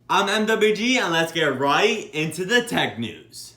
I'm MWG and let's get right into the tech news.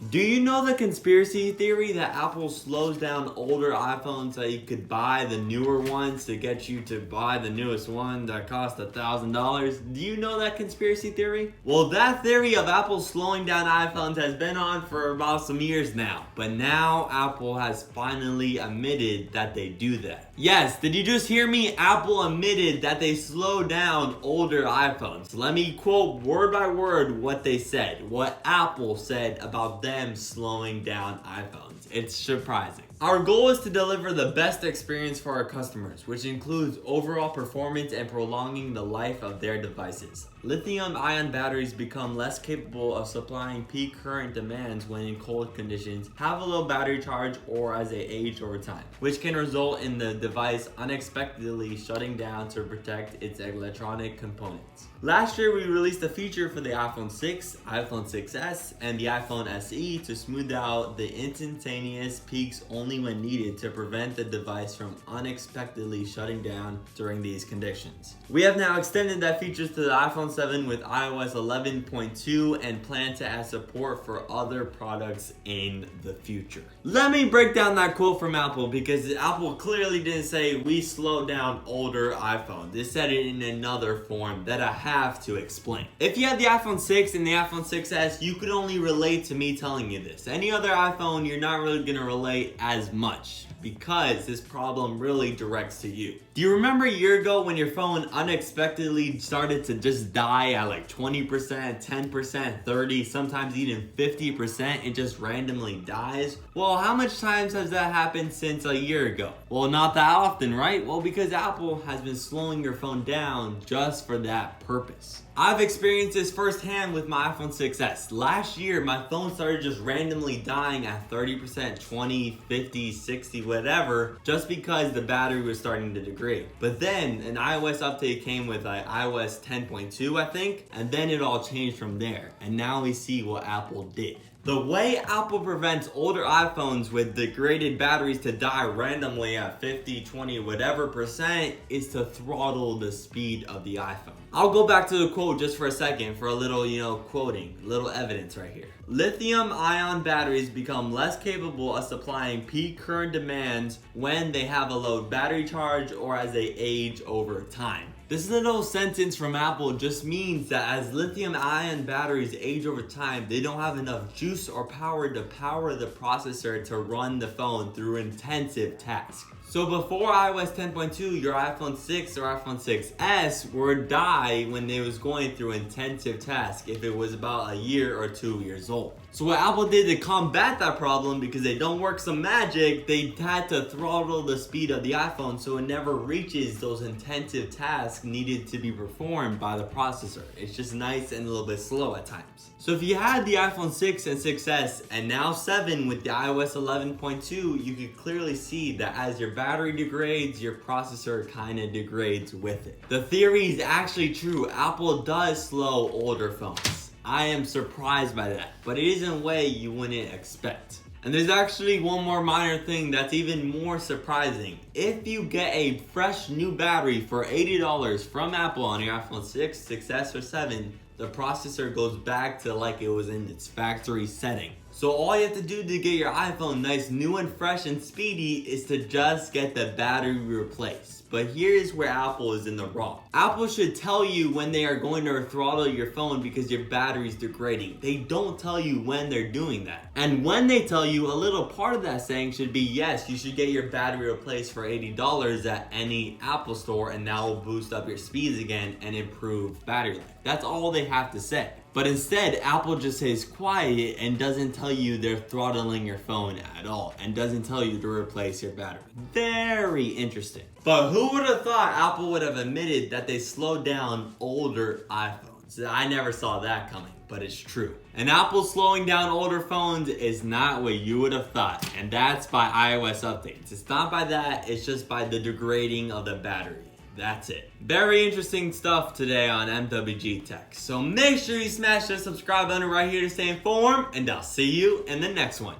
Do you know the conspiracy theory that Apple slows down older iPhones so you could buy the newer ones to get you to buy the newest one that costs $1,000? Do you know that conspiracy theory? Well, that theory of Apple slowing down iPhones has been on for about some years now, but now Apple has finally admitted that they do that. Yes, did you just hear me? Apple admitted that they slow down older iPhones. Let me quote word by word what they said, what Apple said about them slowing down iPhones. It's surprising. Our goal is to deliver the best experience for our customers, which includes overall performance and prolonging the life of their devices. Lithium-ion batteries become less capable of supplying peak current demands when in cold conditions, have a low battery charge, or as they age over time, which can result in the device unexpectedly shutting down to protect its electronic components. Last year, we released a feature for the iPhone 6, iPhone 6s, and the iPhone SE to smooth out the instantaneous peaks only when needed to prevent the device from unexpectedly shutting down during these conditions. We have now extended that feature to the iPhone 7 with iOS 11.2 and plan to add support for other products in the future. Let me break down that quote from Apple because Apple clearly didn't say we slowed down older iPhones. They said it in another form that I have to explain. If you had the iPhone 6 and the iPhone 6s, you could only relate to me telling you this. Any other iPhone, you're not really gonna relate as much because this problem really directs to you. Do you remember a year ago when your phone unexpectedly started to just die at like 20%, 10%, 30, sometimes even 50%? It just randomly dies? Well, how much times has that happened since a year ago? Well, not that often, right? Well, because Apple has been slowing your phone down just for that purpose. I've experienced this firsthand with my iPhone 6s. Last year, my phone started just randomly dying at 30%, 20, 50, 60, whatever, just because the battery was starting to degrade. But then an iOS update came with iOS 10.2, I think, and then it all changed from there. And now we see what Apple did. The way Apple prevents older iPhones with degraded batteries to die randomly at 50, 20, whatever percent is to throttle the speed of the iPhone. I'll go back to the quote just for a second for a little, quoting, little evidence right here. Lithium-ion batteries become less capable of supplying peak current demands when they have a low battery charge or as they age over time. This little sentence from Apple just means that as lithium-ion batteries age over time, they don't have enough juice or power to power the processor to run the phone through intensive tasks. So before iOS 10.2, your iPhone 6 or iPhone 6s would die when they was going through intensive tasks if it was about a year or 2 years old. So what Apple did to combat that problem, because they don't work some magic, they had to throttle the speed of the iPhone so it never reaches those intensive tasks needed to be performed by the processor. It's just nice and a little bit slow at times. So if you had the iPhone 6 and 6s and now 7 with the iOS 11.2, you could clearly see that as your battery degrades, your processor kind of degrades with it. The theory is actually true. Apple does slow older phones. I am surprised by that, but it is in a way you wouldn't expect. And there's actually one more minor thing that's even more surprising. If you get a fresh new battery for $80 from Apple on your iPhone 6, 6s, or 7, the processor goes back to like it was in its factory setting. So all you have to do to get your iPhone nice, new and fresh and speedy is to just get the battery replaced. But here's where Apple is in the wrong. Apple should tell you when they are going to throttle your phone because your battery is degrading. They don't tell you when they're doing that. And when they tell you, a little part of that saying should be, yes, you should get your battery replaced for $80 at any Apple store, and that will boost up your speeds again and improve battery life. That's all they have to say. But instead, Apple just stays quiet and doesn't tell you they're throttling your phone at all and doesn't tell you to replace your battery. Very interesting. But who would have thought Apple would have admitted that they slowed down older iPhones? I never saw that coming, but it's true. And Apple slowing down older phones is not what you would have thought, and that's by iOS updates. It's not by that, it's just by the degrading of the battery. That's it. Very interesting stuff today on MWG Tech. So make sure you smash that subscribe button right here to stay informed, and I'll see you in the next one.